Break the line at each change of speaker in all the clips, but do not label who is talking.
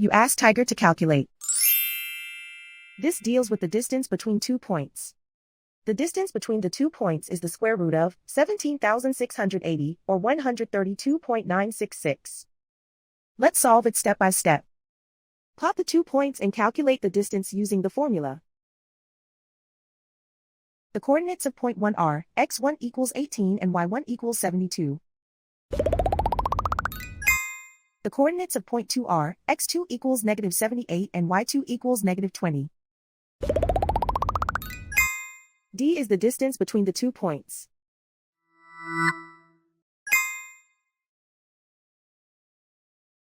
You ask Tiger to calculate. This deals with the distance between 2 points. The distance between the 2 points is the square root of 17,680, or 132.966. Let's solve it step by step. Plot the 2 points and calculate the distance using the formula. The coordinates of point 1 are x1 equals 18 and y1 equals 72. The coordinates of point 2 are x2 equals negative 78 and y2 equals negative 20. D is the distance between the 2 points.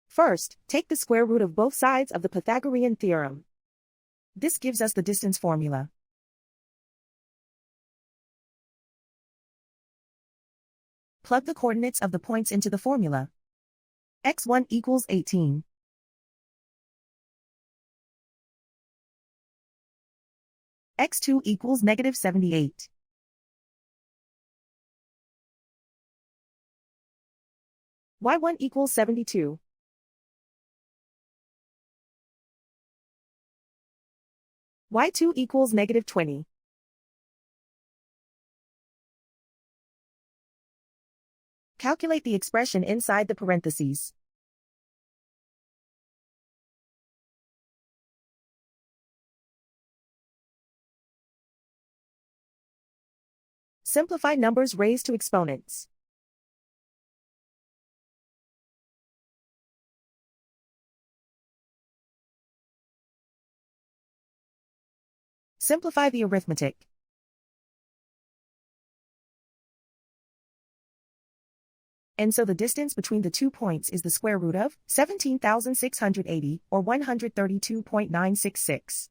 First, take the square root of both sides of the Pythagorean theorem. This gives us the distance formula. Plug the coordinates of the points into the formula. x1 equals 18. x2 equals negative 78. y1 equals 72. y2 equals negative 20. Calculate the expression inside the parentheses. Simplify numbers raised to exponents. Simplify the arithmetic. And so the distance between the 2 points is the square root of 17,680, or 132.966.